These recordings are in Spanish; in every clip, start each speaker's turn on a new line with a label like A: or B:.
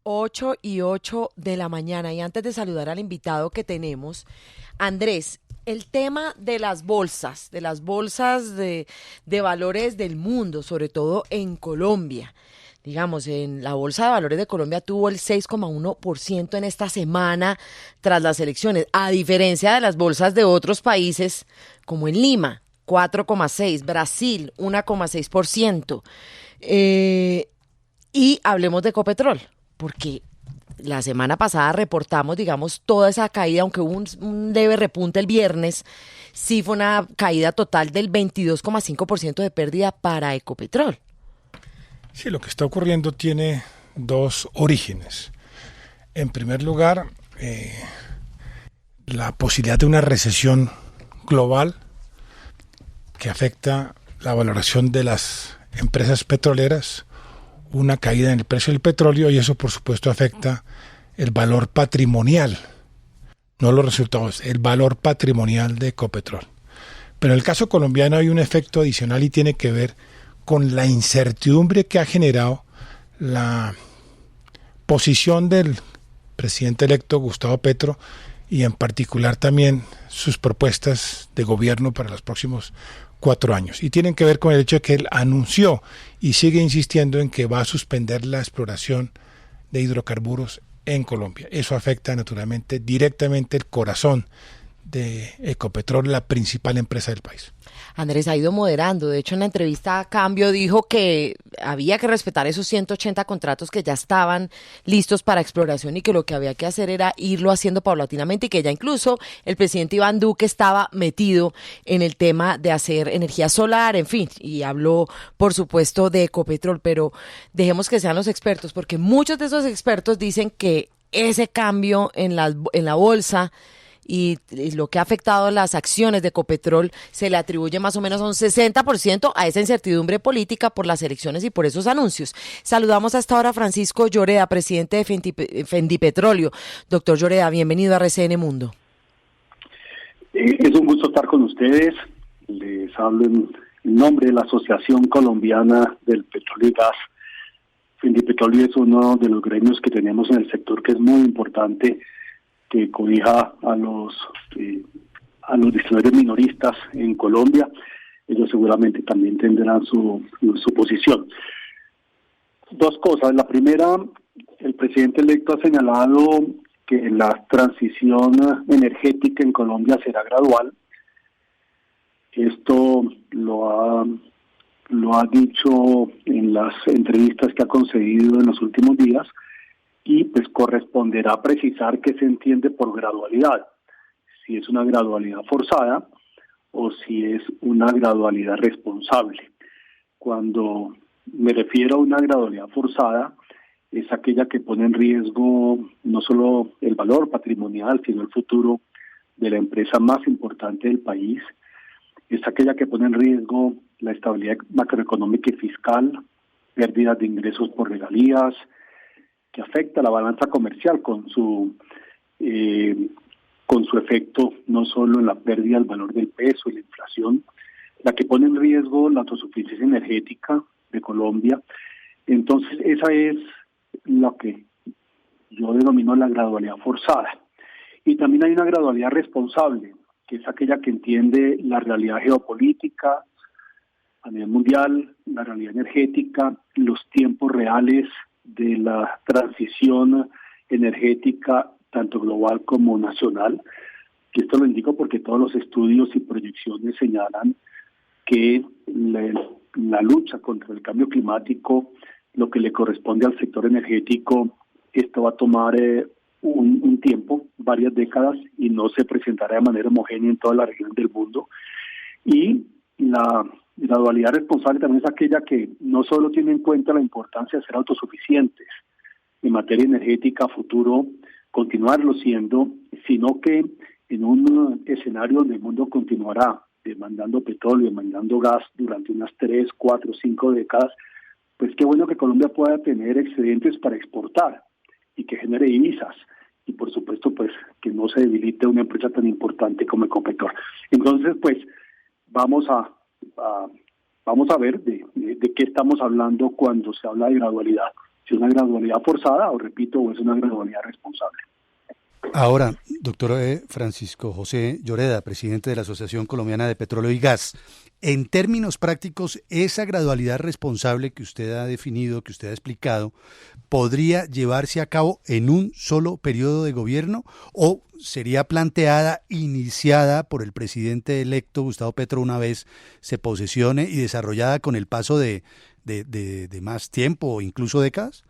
A: 8:08 de la mañana. Y antes de saludar al invitado que tenemos, Andrés, el tema de las bolsas de valores del mundo, sobre todo en Colombia. Digamos, en la Bolsa de Valores de Colombia tuvo el 6,1% en esta semana tras las elecciones, a diferencia de las bolsas de otros países, como en Lima, 4,6%, Brasil, 1,6%. Y hablemos de Ecopetrol, porque la semana pasada reportamos, digamos, toda esa caída, aunque hubo un leve repunte el viernes, sí fue una caída total del 22,5% de pérdida para Ecopetrol.
B: Sí, lo que está ocurriendo tiene dos orígenes. En primer lugar, la posibilidad de una recesión global que afecta la valoración de las empresas petroleras, una caída en el precio del petróleo, y eso por supuesto afecta el valor patrimonial, no los resultados, el valor patrimonial de Ecopetrol. Pero en el caso colombiano hay un efecto adicional y tiene que ver con la incertidumbre que ha generado la posición del presidente electo Gustavo Petro, y en particular también sus propuestas de gobierno para los próximos 4 años. Y tienen que ver con el hecho de que él anunció y sigue insistiendo en que va a suspender la exploración de hidrocarburos en Colombia. Eso afecta naturalmente directamente el corazón de Ecopetrol, la principal empresa del país.
A: Andrés ha ido moderando. De hecho, en la entrevista a Cambio dijo que había que respetar esos 180 contratos que ya estaban listos para exploración y que lo que había que hacer era irlo haciendo paulatinamente, y que ya incluso el presidente Iván Duque estaba metido en el tema de hacer energía solar, en fin, y habló, por supuesto, de Ecopetrol, pero dejemos que sean los expertos, porque muchos de esos expertos dicen que ese cambio en la bolsa y lo que ha afectado a las acciones de Ecopetrol se le atribuye más o menos a un 60% a esa incertidumbre política por las elecciones y por esos anuncios. Saludamos hasta ahora a Francisco Lloreda, presidente de Fendipetróleo. Doctor Lloreda, bienvenido a RCN Mundo.
C: Es un gusto estar con ustedes. Les hablo en nombre de la Asociación Colombiana del Petróleo y Gas. Fendipetróleo es uno de los gremios que tenemos en el sector, que es muy importante, que cobija a los distilleros minoristas en Colombia. Ellos seguramente también tendrán su posición. Dos cosas. La primera, el presidente electo ha señalado que la transición energética en Colombia será gradual. Esto lo ha dicho en las entrevistas que ha concedido en los últimos días, y pues corresponderá precisar qué se entiende por gradualidad, si es una gradualidad forzada o si es una gradualidad responsable. Cuando me refiero a una gradualidad forzada, es aquella que pone en riesgo no solo el valor patrimonial, sino el futuro de la empresa más importante del país. Es aquella que pone en riesgo la estabilidad macroeconómica y fiscal, pérdidas de ingresos por regalías, que afecta la balanza comercial con su efecto no solo en la pérdida del valor del peso y la inflación, la que pone en riesgo la autosuficiencia energética de Colombia. Entonces esa es lo que yo denomino la gradualidad forzada. Y también hay una gradualidad responsable, que es aquella que entiende la realidad geopolítica a nivel mundial, la realidad energética, los tiempos reales de la transición energética, tanto global como nacional. Y esto lo indico porque todos los estudios y proyecciones señalan que la lucha contra el cambio climático, lo que le corresponde al sector energético, esto va a tomar un tiempo, varias décadas, y no se presentará de manera homogénea en todas las regiones del mundo. Y la dualidad responsable también es aquella que no solo tiene en cuenta la importancia de ser autosuficientes en materia energética a futuro, continuarlo siendo, sino que en un escenario donde el mundo continuará demandando petróleo, demandando gas durante unas 3, 4, 5 décadas, pues qué bueno que Colombia pueda tener excedentes para exportar y que genere divisas, y por supuesto pues que no se debilite una empresa tan importante como Ecopetrol. Entonces pues vamos a ver de qué estamos hablando cuando se habla de gradualidad. si una gradualidad forzada o, repito, o es una gradualidad responsable.
D: Ahora, doctor Francisco José Lloreda, presidente de la Asociación Colombiana de Petróleo y Gas, en términos prácticos, esa gradualidad responsable que usted ha definido, que usted ha explicado, ¿podría llevarse a cabo en un solo periodo de gobierno o sería planteada, iniciada por el presidente electo Gustavo Petro una vez se posesione y desarrollada con el paso de más tiempo o incluso décadas?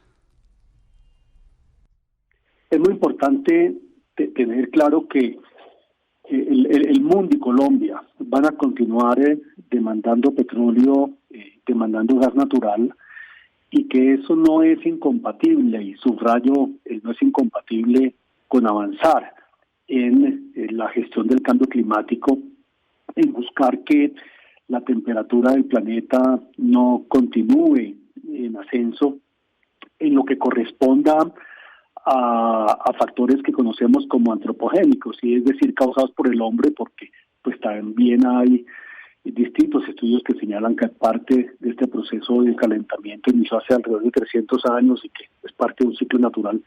C: Es muy importante tener claro que el mundo y Colombia van a continuar demandando petróleo, demandando gas natural, y que eso no es incompatible, y subrayo, no es incompatible con avanzar en la gestión del cambio climático, en buscar que la temperatura del planeta no continúe en ascenso, en lo que corresponda a factores que conocemos como antropogénicos, y es decir, causados por el hombre, porque pues también hay distintos estudios que señalan que parte de este proceso de calentamiento inició hace alrededor de 300 años y que es parte de un ciclo natural.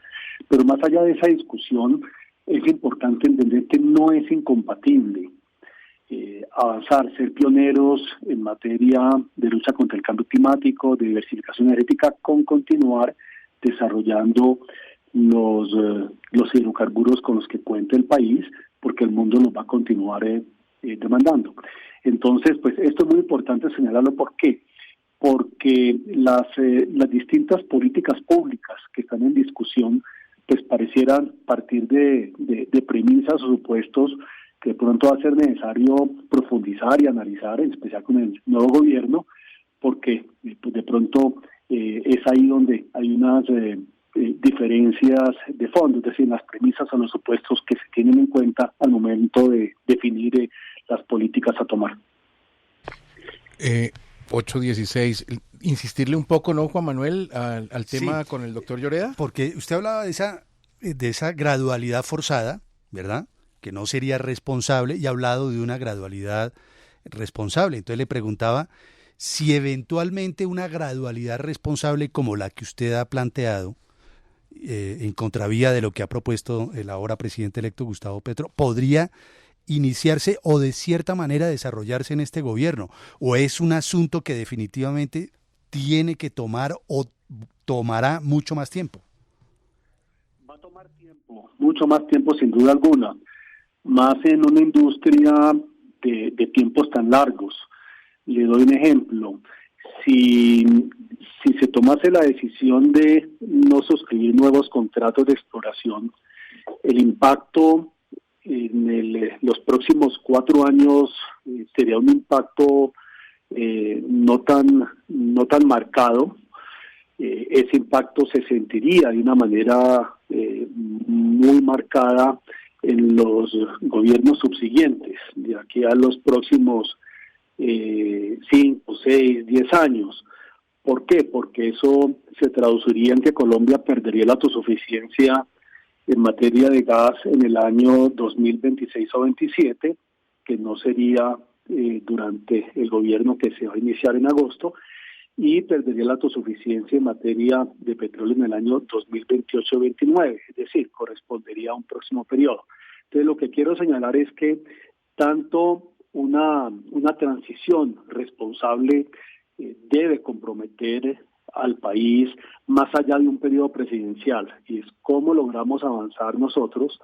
C: Pero más allá de esa discusión, es importante entender que no es incompatible avanzar, ser pioneros en materia de lucha contra el cambio climático, de diversificación energética, con continuar desarrollando los hidrocarburos con los que cuenta el país, porque el mundo los va a continuar demandando. Entonces, pues esto es muy importante señalarlo. ¿Por qué? Porque las distintas políticas públicas que están en discusión, pues parecieran partir de premisas o supuestos que de pronto va a ser necesario profundizar y analizar, en especial con el nuevo gobierno, porque pues de pronto es ahí donde hay unas diferencias de fondo, es decir, las premisas o los supuestos que se tienen en cuenta al momento de definir las políticas a tomar.
E: 8:16. Insistirle un poco, ¿no, Juan Manuel, al tema
D: Sí,
E: con el doctor Lloreda?
D: porque usted hablaba de esa gradualidad forzada, ¿verdad?, que no sería responsable, y ha hablado de una gradualidad responsable. Entonces le preguntaba si eventualmente una gradualidad responsable como la que usted ha planteado, en contravía de lo que ha propuesto el ahora presidente electo Gustavo Petro, podría iniciarse o de cierta manera desarrollarse en este gobierno, o es un asunto que definitivamente tiene que tomar o tomará mucho más tiempo.
C: Va a tomar tiempo, mucho más tiempo sin duda alguna, más en una industria de tiempos tan largos. Le doy un ejemplo. Si se tomase la decisión de no suscribir nuevos contratos de exploración, el impacto en los próximos 4 años sería un impacto no tan marcado. Ese impacto se sentiría de una manera muy marcada en los gobiernos subsiguientes, de aquí a los próximos 5, 6, 10 años. ¿Por qué? Porque eso se traduciría en que Colombia perdería la autosuficiencia en materia de gas en el año 2026 o 27, que no sería durante el gobierno que se va a iniciar en agosto, y perdería la autosuficiencia en materia de petróleo en el año 2028-29, es decir, correspondería a un próximo periodo. Entonces, lo que quiero señalar es que tanto una transición responsable debe comprometer al país más allá de un periodo presidencial, y es cómo logramos avanzar nosotros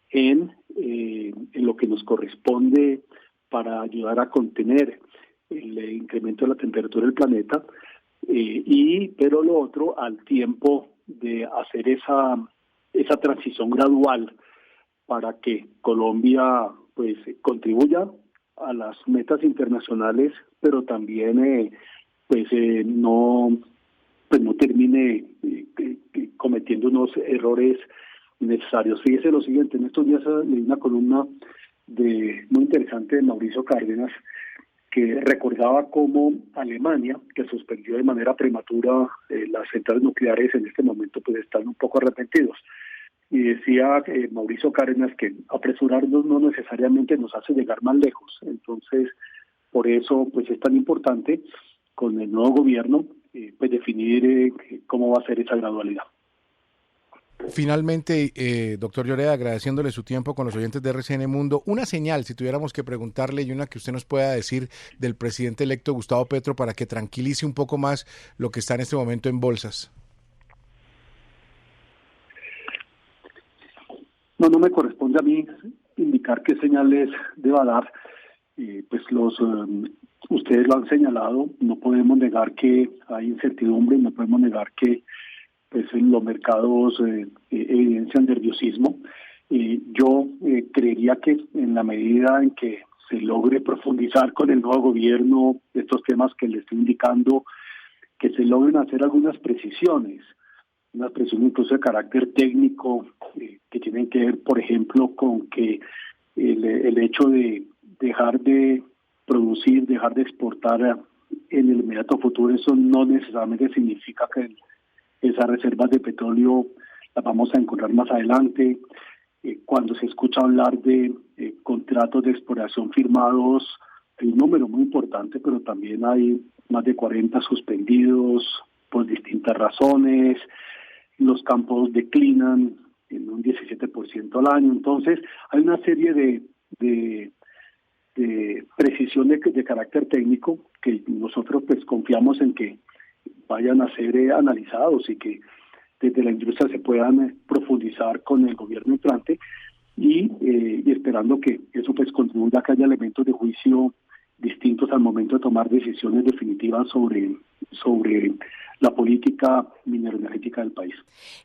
C: en lo que nos corresponde para ayudar a contener el incremento de la temperatura del planeta, pero lo otro al tiempo de hacer esa transición gradual para que Colombia pues contribuya a las metas internacionales, pero también no termine cometiendo unos errores necesarios. Fíjese lo siguiente: en estos días leí una columna muy interesante de Mauricio Cárdenas, que recordaba cómo Alemania, que suspendió de manera prematura las centrales nucleares, en este momento pues están un poco arrepentidos. Y decía Mauricio Cárdenas que apresurarnos no necesariamente nos hace llegar más lejos. Entonces, por eso pues es tan importante con el nuevo gobierno pues definir cómo va a ser esa gradualidad.
E: Finalmente, doctor Lloreda, agradeciéndole su tiempo con los oyentes de RCN Mundo, una señal, si tuviéramos que preguntarle, y una que usted nos pueda decir del presidente electo Gustavo Petro para que tranquilice un poco más lo que está en este momento en bolsas.
C: No me corresponde a mí indicar qué señales deba dar. Pues ustedes lo han señalado, no podemos negar que hay incertidumbre, no podemos negar que pues los mercados evidencian nerviosismo. Yo creería que en la medida en que se logre profundizar con el nuevo gobierno estos temas que le estoy indicando, que se logren hacer algunas precisiones, unas precisiones incluso de carácter técnico, que tienen que ver, por ejemplo, con que el hecho de dejar de producir, dejar de exportar en el inmediato futuro, eso no necesariamente significa que esas reservas de petróleo las vamos a encontrar más adelante. Cuando se escucha hablar de contratos de exploración firmados, hay un número muy importante, pero también hay más de 40 suspendidos por distintas razones. Los campos declinan en un 17% al año. Entonces, hay una serie de precisiones de carácter técnico que nosotros pues confiamos en que vayan a ser analizados y que desde la industria se puedan profundizar con el gobierno entrante y esperando que eso pues contribuya a que haya elementos de juicio distintos al momento de tomar decisiones definitivas sobre la política mineroenergética del país.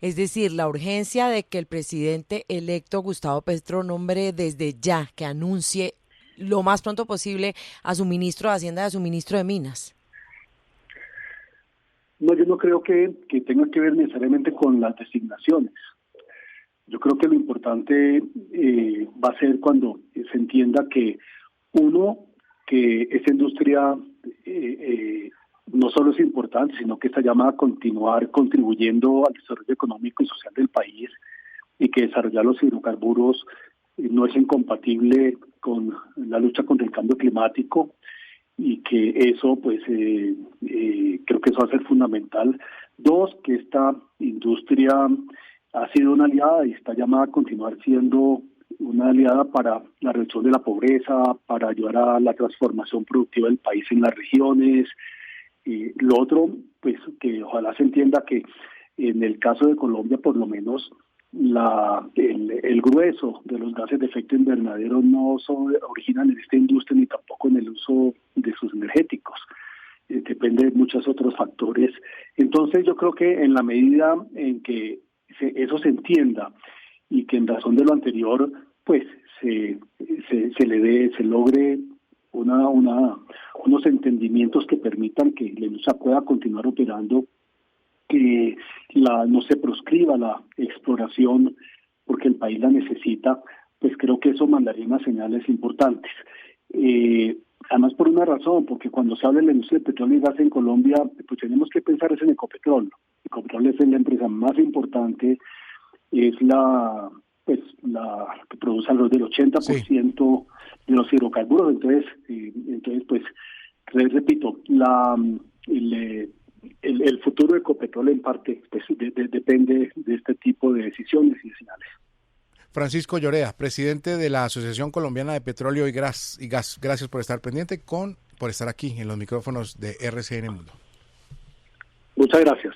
A: Es decir, la urgencia de que el presidente electo Gustavo Petro nombre desde ya, que anuncie lo más pronto posible a su ministro de Hacienda y a su ministro de Minas.
C: No, yo no creo que tenga que ver necesariamente con las designaciones. Yo creo que lo importante va a ser cuando se entienda que que esa industria no solo es importante, sino que está llamada a continuar contribuyendo al desarrollo económico y social del país, y que desarrollar los hidrocarburos no es incompatible con la lucha contra el cambio climático, y que eso pues creo que eso va a ser fundamental. Dos, que esta industria ha sido una aliada y está llamada a continuar siendo una aliada para la reducción de la pobreza, para ayudar a la transformación productiva del país en las regiones. Y lo otro, pues que ojalá se entienda que en el caso de Colombia, por lo menos, el grueso de los gases de efecto invernadero no originan en esta industria ni tampoco en el uso de sus energéticos. Depende de muchos otros factores. Entonces yo creo que en la medida en que eso se entienda y que en razón de lo anterior pues se logre unos entendimientos que permitan que la industria pueda continuar operando, que no se proscriba la exploración porque el país la necesita, pues creo que eso mandaría unas señales importantes. Además por una razón, porque cuando se habla de la industria del petróleo y gas en Colombia, pues tenemos que pensar en Ecopetrol. Ecopetrol es la empresa más importante, es la que produce alrededor del 80% de los hidrocarburos. Entonces pues repito, el futuro de Ecopetrol en parte pues, depende de este tipo de decisiones y de señales.
E: Francisco Lloreda, presidente de la Asociación Colombiana de Petróleo y Gas, gracias por estar pendiente, por estar aquí en los micrófonos de RCN Mundo.
C: Muchas gracias.